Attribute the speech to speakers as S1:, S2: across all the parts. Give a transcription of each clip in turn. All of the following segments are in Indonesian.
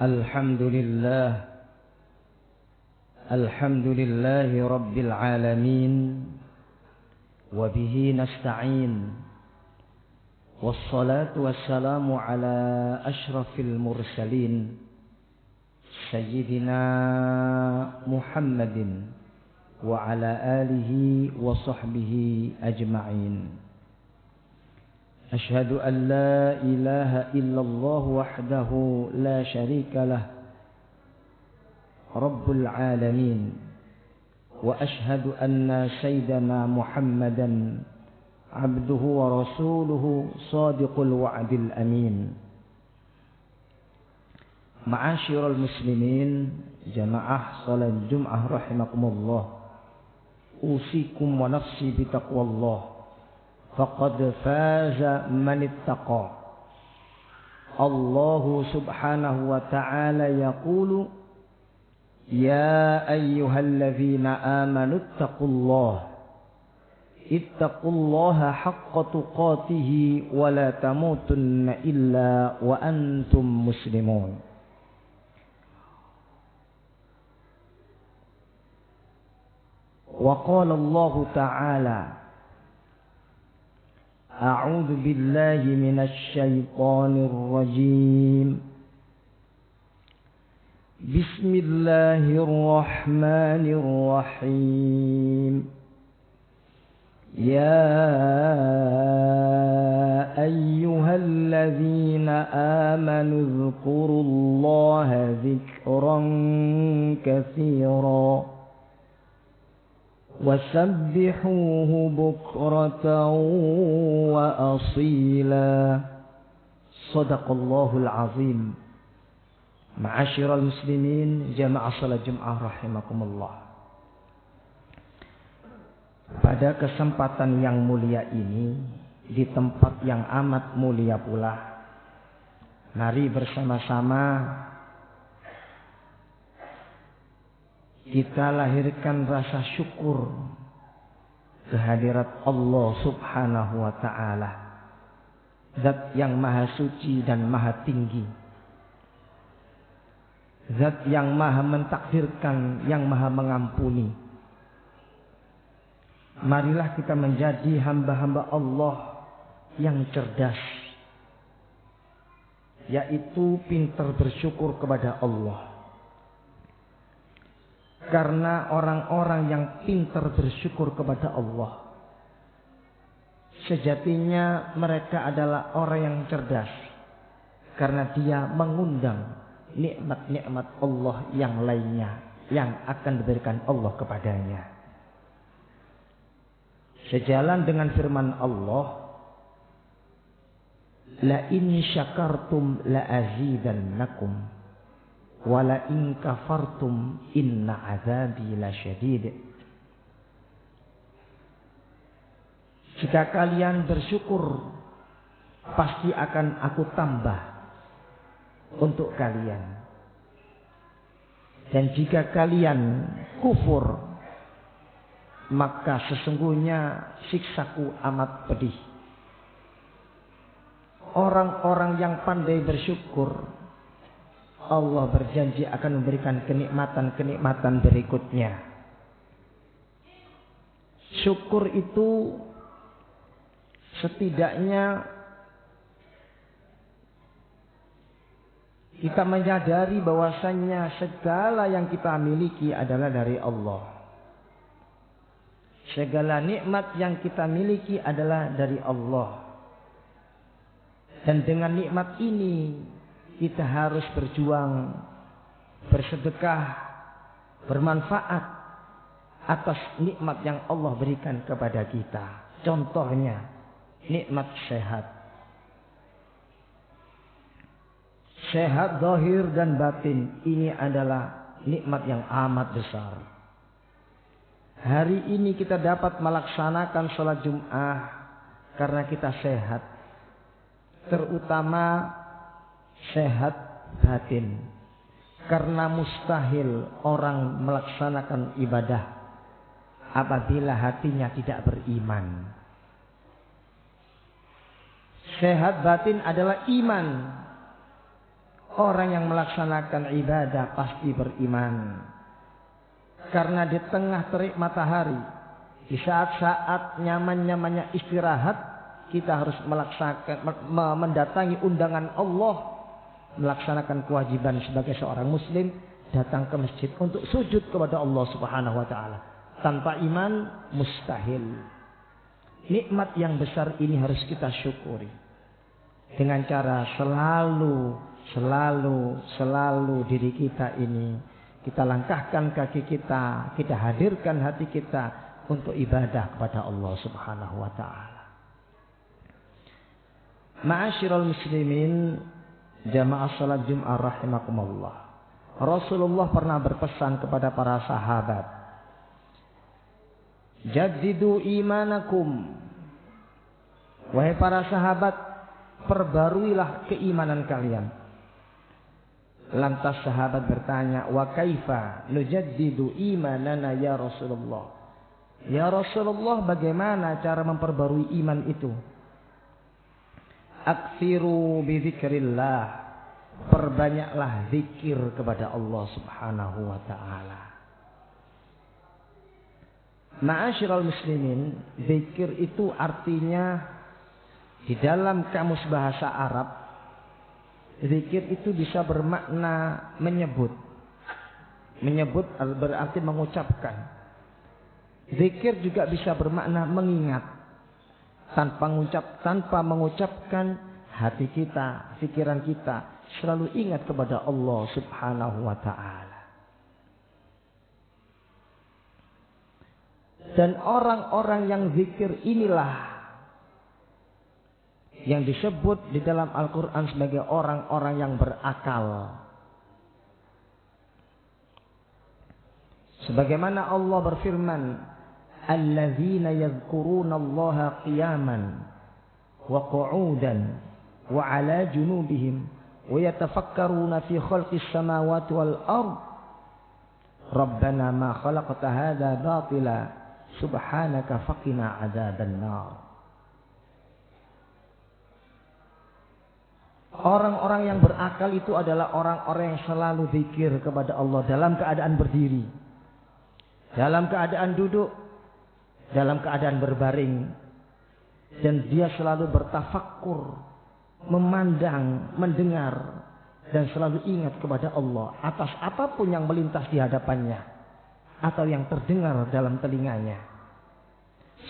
S1: Alhamdulillahi Rabbil Alamin. Wabihi nasta'in. Wassalatu wassalamu ala ashrafil mursalin Sayyidina Muhammadin wa ala alihi wa sahbihi ajma'in. Ashhadu an la ilaha illallah wahdahu la syarika lah Rabbul alamin. Wa ashhadu anna sayyidana Muhammadan abduhu wa rasuluhu sadiqul wa'dil amin. Ma'asyiral muslimin, jamaah salat Jum'ah rahimakumullah. Usikum wa nafsi bitaqwallah. Faqad faza man ittaqa. Allah subhanahu wa ta'ala yaqulu ya ayyuhalladzina amanu ittaqullaha haqqa tuqatih wa la tamutunna illa wa antum muslimun. Wa qala Allah ta'ala A'udzu billahi minasy syaithanir rajim. Bismillahirrahmanirrahim. Ya ayyuhalladzina amanu dzkurullaha dzikran katsiran wasabbihuhu bukratan wa asila. Sadaqallahul azim. Ma'asyiral muslimin, jamaah salat Jum'ah rahimakumullah. Pada kesempatan yang mulia ini, di tempat yang amat mulia pula, mari bersama-sama kita lahirkan rasa syukur kehadirat Allah subhanahu wa ta'ala, Zat yang maha suci dan maha tinggi, Zat yang maha mentakdirkan, yang maha mengampuni. Marilah kita menjadi hamba-hamba Allah yang cerdas, yaitu pintar bersyukur kepada Allah. Karena orang-orang yang pintar bersyukur kepada Allah, sejatinya mereka adalah orang yang cerdas, karena dia mengundang nikmat-nikmat Allah yang lainnya yang akan diberikan Allah kepadanya. Sejalan dengan firman Allah, la in syakartum la azidannakum wa la in kafartum inna azabi lasyadid. Jika kalian bersyukur, pasti akan aku tambah untuk kalian. Dan jika kalian kufur, maka sesungguhnya siksaku amat pedih. Orang-orang yang pandai bersyukur, Allah berjanji akan memberikan kenikmatan-kenikmatan berikutnya. Syukur itu setidaknya kita menyadari bahwasannya segala yang kita miliki adalah dari Allah. Segala nikmat yang kita miliki adalah dari Allah. Dan dengan nikmat ini kita harus berjuang, bersedekah, bermanfaat atas nikmat yang Allah berikan kepada kita. Contohnya nikmat sehat. Sehat zahir dan batin, ini adalah nikmat yang amat besar. Hari ini kita dapat melaksanakan sholat Jum'ah karena kita sehat. Terutama sehat batin. Karena mustahil orang melaksanakan ibadah apabila hatinya tidak beriman. Sehat batin adalah iman. Orang yang melaksanakan ibadah pasti beriman. Karena di tengah terik matahari, di saat-saat nyaman-nyamannya istirahat, kita harus mendatangi undangan Allah, melaksanakan kewajiban sebagai seorang muslim, datang ke masjid untuk sujud kepada Allah Subhanahu wa taala. Tanpa iman mustahil. Nikmat yang besar ini harus kita syukuri dengan cara selalu diri kita ini kita langkahkan kaki kita hadirkan hati kita untuk ibadah kepada Allah Subhanahu wa taala. Ma'asyiral muslimin, jamaah salat Jumat rahimakumullah. Rasulullah pernah berpesan kepada para sahabat, jaddidu imanakum. Wahai para sahabat, perbaruilah keimanan kalian. Lantas sahabat bertanya, wa kaifa nujaddidu imanana ya Rasulullah? Ya Rasulullah, bagaimana cara memperbarui iman itu? Aktsiru bi dzikrillah. Perbanyaklah zikir kepada Allah Subhanahu wa taala. Ma'asyiral muslimin, zikir itu artinya di dalam kamus bahasa Arab, zikir itu bisa bermakna menyebut. Menyebut berarti mengucapkan. Zikir juga bisa bermakna mengingat. Tanpa mengucapkan, hati kita, pikiran kita selalu ingat kepada Allah Subhanahu wa taala. Dan orang-orang yang zikir inilah yang disebut di dalam Al-Quran sebagai orang-orang yang berakal. Sebagaimana Allah berfirman, alladzina yadhkuruna Allaha qiyaman wa qu'udan wa 'ala junubihim wa yatafakkaruna fi khalqis samawati wal ard. Rabbana ma khalaqta hadza batila subhanaka faqina 'adzaban nar. Orang-orang yang berakal itu adalah orang-orang yang selalu zikir kepada Allah dalam keadaan berdiri, dalam keadaan duduk, dalam keadaan berbaring. Dan dia selalu bertafakkur, memandang, mendengar, dan selalu ingat kepada Allah atas apapun yang melintas di hadapannya atau yang terdengar dalam telinganya.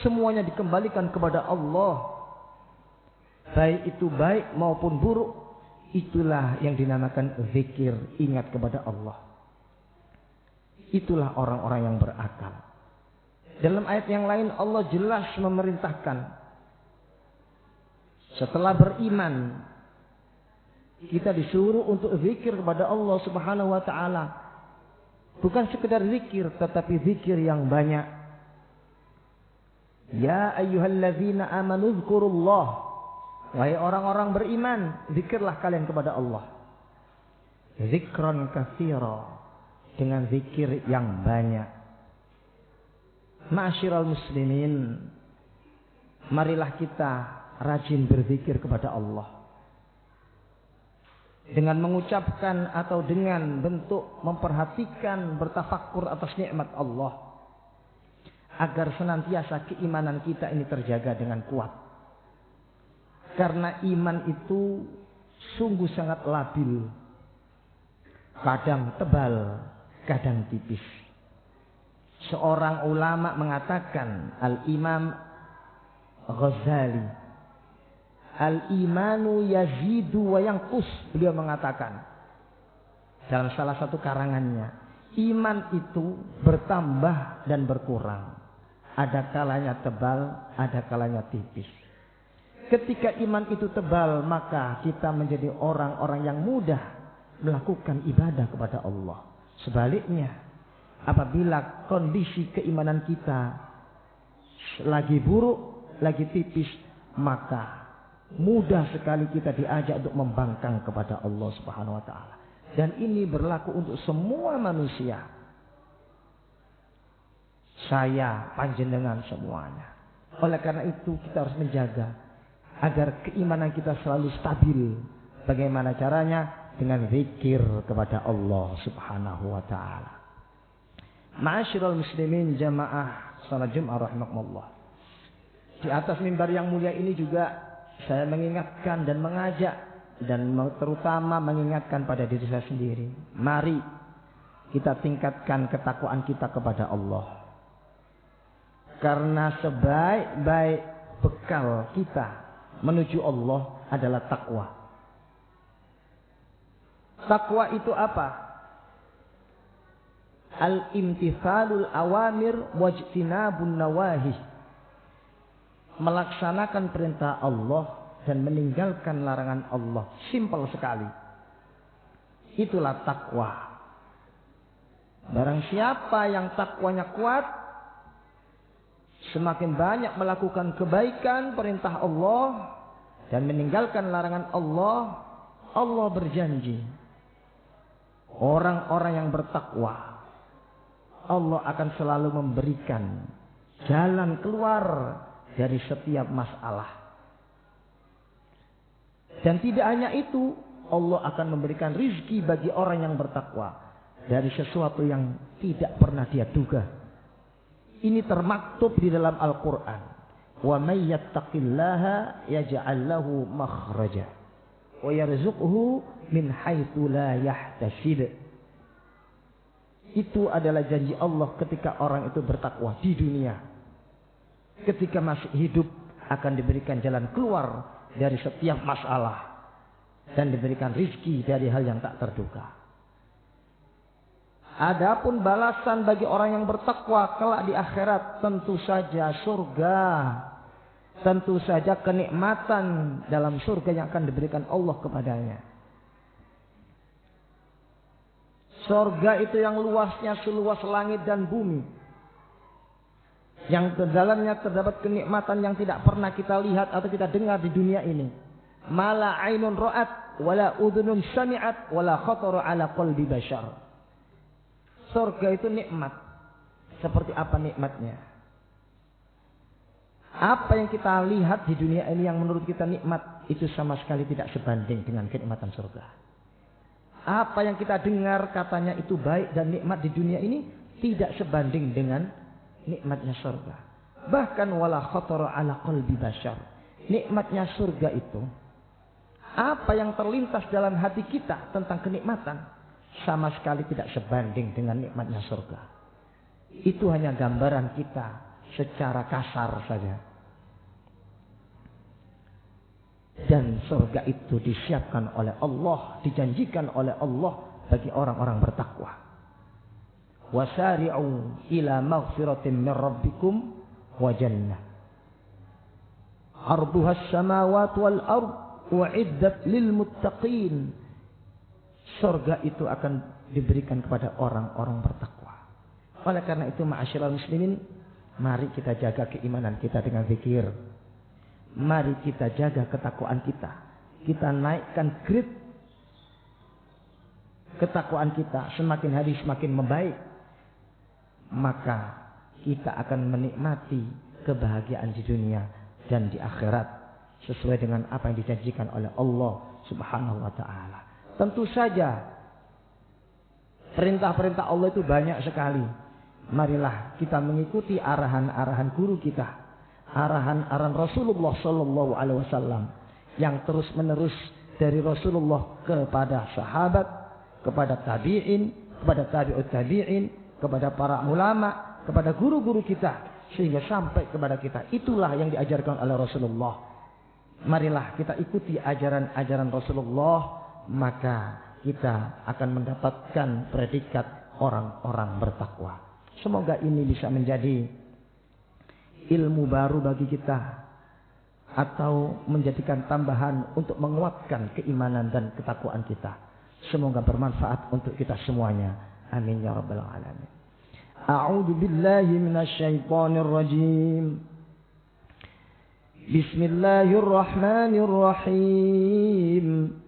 S1: Semuanya dikembalikan kepada Allah, baik itu baik maupun buruk. Itulah yang dinamakan zikir, ingat kepada Allah. Itulah orang-orang yang berakal. Dalam ayat yang lain Allah jelas memerintahkan, setelah beriman kita disuruh untuk zikir kepada Allah Subhanahu wa taala. Bukan sekedar zikir, tetapi zikir yang banyak. Ya ayyuhalladzina amanu dzkurullah. Wahai orang-orang beriman, zikirlah kalian kepada Allah. Zikran katsira, dengan zikir yang banyak. Ma'asyiral muslimin, marilah kita rajin berzikir kepada Allah. Dengan mengucapkan atau dengan bentuk memperhatikan, bertafakkur atas nikmat Allah. Agar senantiasa keimanan kita ini terjaga dengan kuat. Karena iman itu sungguh sangat labil. Kadang tebal, kadang tipis. Seorang ulama mengatakan, Al-Imam Ghazali, Al-imanu yazidu wa yanqus. Beliau mengatakan dalam salah satu karangannya, iman itu bertambah dan berkurang. Ada kalanya tebal, ada kalanya tipis. Ketika iman itu tebal, maka kita menjadi orang-orang yang mudah melakukan ibadah kepada Allah. Sebaliknya, apabila kondisi keimanan kita lagi buruk, lagi tipis, maka mudah sekali kita diajak untuk membangkang kepada Allah Subhanahu wa taala. Dan ini berlaku untuk semua manusia. Saya, panjenengan semuanya. Oleh karena itu kita harus menjaga agar keimanan kita selalu stabil. Bagaimana caranya? dengan zikir kepada Allah Subhanahu wa taala. Ma'asyiral muslimin jamaah salat Jumat rahimakumullah. Di atas mimbar yang mulia ini juga saya mengingatkan dan mengajak dan terutama mengingatkan pada diri saya sendiri. Mari kita tingkatkan ketakwaan kita kepada Allah. Karena sebaik-baik bekal kita menuju Allah adalah takwa. Takwa itu apa? Al-imtithalul awamir wajtinabun nawahi. Melaksanakan perintah Allah dan meninggalkan larangan Allah. Simpel sekali. Itulah takwa. Barang siapa yang takwanya kuat, semakin banyak melakukan kebaikan perintah Allah dan meninggalkan larangan Allah, Allah berjanji orang-orang yang bertakwa Allah akan selalu memberikan jalan keluar dari setiap masalah. Dan tidak hanya itu, Allah akan memberikan rizki bagi orang yang bertakwa dari sesuatu yang tidak pernah dia duga. Ini termaktub di dalam Al-Quran. Wa may yattaqillaha yaj'al lahu makhraja wa yarzuqhu min haitsu la yahtasib. Itu adalah janji Allah ketika orang itu bertakwa di dunia. Ketika masih hidup akan diberikan jalan keluar dari setiap masalah dan diberikan rizki dari hal yang tak terduga. Adapun balasan bagi orang yang bertakwa kelak di akhirat tentu saja surga. Tentu saja kenikmatan dalam surga yang akan diberikan Allah kepadanya. Surga itu yang luasnya seluas langit dan bumi. Yang ke dalamnya terdapat kenikmatan yang tidak pernah kita lihat atau kita dengar di dunia ini. Mala ainun ra'at wala udhunun sami'at wala khatara ala qalbi bashar. Surga itu nikmat. Seperti apa nikmatnya? Apa yang kita lihat di dunia ini yang menurut kita nikmat, itu sama sekali tidak sebanding dengan kenikmatan surga. Apa yang kita dengar katanya itu baik dan nikmat di dunia ini tidak sebanding dengan nikmatnya surga. Bahkan wala khatara ala qalbi bashar. Nikmatnya surga itu, apa yang terlintas dalam hati kita tentang kenikmatan sama sekali tidak sebanding dengan nikmatnya surga. Itu hanya gambaran kita secara kasar saja. Dan surga itu disiapkan oleh Allah, dijanjikan oleh Allah bagi orang-orang bertakwa. Wasari'u ila maghfiratin min rabbikum wa jannah. Arduhas samawati wal ard u'iddat lil muttaqin. Surga itu akan diberikan kepada orang-orang bertakwa. Oleh karena itu ma'asyiral muslimin, mari kita jaga keimanan kita dengan zikir. Mari kita jaga ketakwaan kita. Kita naikkan grade ketakwaan kita. Semakin hari semakin membaik. Maka kita akan menikmati kebahagiaan di dunia dan di akhirat. Sesuai dengan apa yang dijanjikan oleh Allah Subhanahu wa ta'ala. Tentu saja perintah-perintah Allah itu banyak sekali. Marilah kita mengikuti arahan-arahan guru kita. Arahan-arahan Rasulullah Sallallahu Alaihi Wasallam yang terus menerus dari Rasulullah kepada sahabat, kepada tabi'in, kepada tabi'ut tabi'in, kepada para ulama, kepada guru-guru kita sehingga sampai kepada kita. Itulah yang diajarkan oleh Rasulullah. Marilah kita ikuti ajaran-ajaran Rasulullah, maka kita akan mendapatkan predikat orang-orang bertakwa. Semoga ini bisa menjadi ilmu baru bagi kita atau menjadikan tambahan untuk menguatkan keimanan dan ketakwaan kita. Semoga bermanfaat untuk kita semuanya. Amin ya rabbal alamin. A'udzu billahi minasy syaithanir rajim. Bismillahirrahmanirrahim.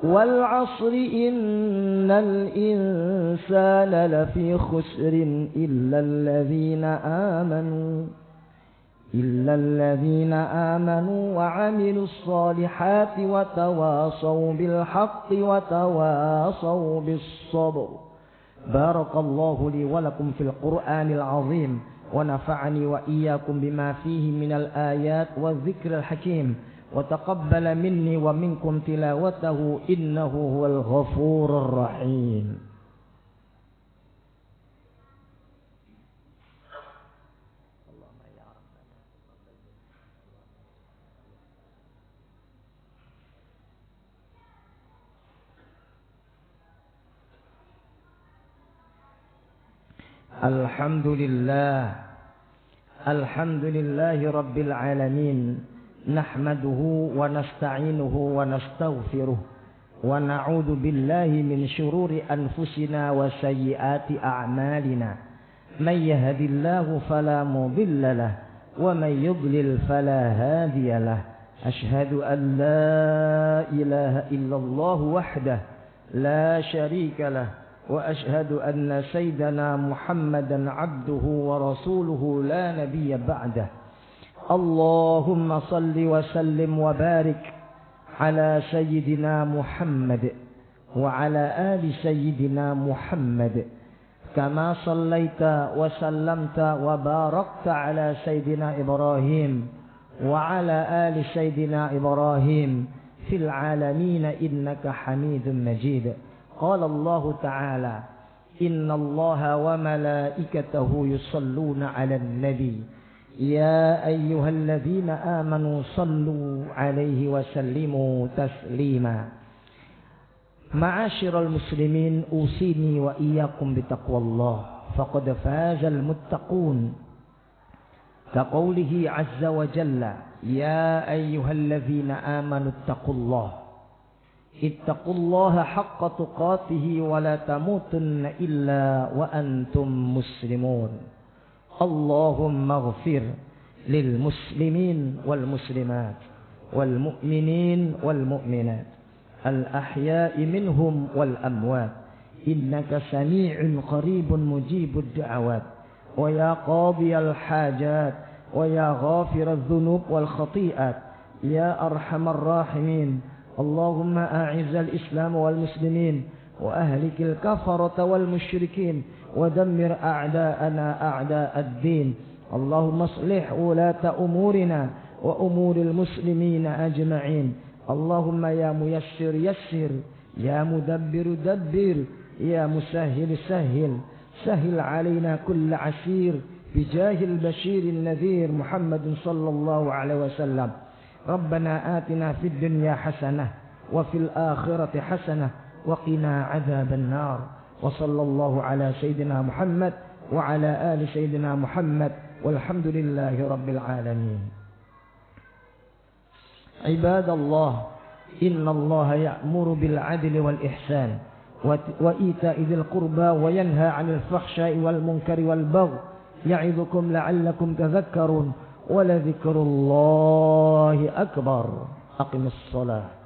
S1: Wal 'asri innal insana lafi khusrin illa alladhina amanu إلا الذين آمنوا وعملوا الصالحات وتواصوا بالحق وتواصوا بالصبر. بارك الله لي ولكم في القرآن العظيم ونفعني وإياكم بما فيه من الآيات والذكر الحكيم وتقبل مني ومنكم تلاوته إنه هو الغفور الرحيم. الحمد لله رب العالمين، نحمده ونستعينه ونستغفره ونعوذ بالله من شرور أنفسنا وسيئات أعمالنا. من يهد الله فلا مضل له ومن يضلل فلا هادي له. أشهد أن لا إله إلا الله وحده لا شريك له وأشهد أن سيدنا محمدا عبده ورسوله لا نبي بعده. اللهم صل وسلم وبارك على سيدنا محمد وعلى آل سيدنا محمد كما صليت وسلمت وباركت على سيدنا إبراهيم وعلى آل سيدنا إبراهيم في العالمين إنك حميد مجيد. قال الله تعالى: إن الله وملائكته يصلون على النبي يا أيها الذين آمنوا صلوا عليه وسلموا تسليما. معاشر المسلمين، أوصيني وإياكم بتقوى الله فقد فاز المتقون، كقوله عز وجل: يا أيها الذين آمنوا اتقوا الله اتقوا الله حق تقاته ولا تموتن إلا وأنتم مسلمون. اللهم اغفر للمسلمين والمسلمات والمؤمنين والمؤمنات الأحياء منهم والأموات إنك سميع قريب مجيب الدعوات. ويا قاضي الحاجات ويا غافر الذنوب والخطيئات يا أرحم الراحمين، اللهم أعز الإسلام والمسلمين وأهلك الكفرة والمشركين ودمر أعداءنا أعداء الدين. اللهم اصلح ولاة أمورنا وأمور المسلمين أجمعين. اللهم يا ميسر يسر، يا مدبر دبر، يا مسهل سهل، سهل علينا كل عسير بجاه البشير النذير محمد صلى الله عليه وسلم. ربنا آتنا في الدنيا حسنة وفي الآخرة حسنة وقنا عذاب النار. وصلى الله على سيدنا محمد وعلى آل سيدنا محمد والحمد لله رب العالمين. عباد الله، إن الله يأمر بالعدل والإحسان وإيتاء ذي القربى وينهى عن الفحشاء والمنكر والبغي يعظكم لعلكم تذكرون ولذكر الله أكبر. أقم الصلاة.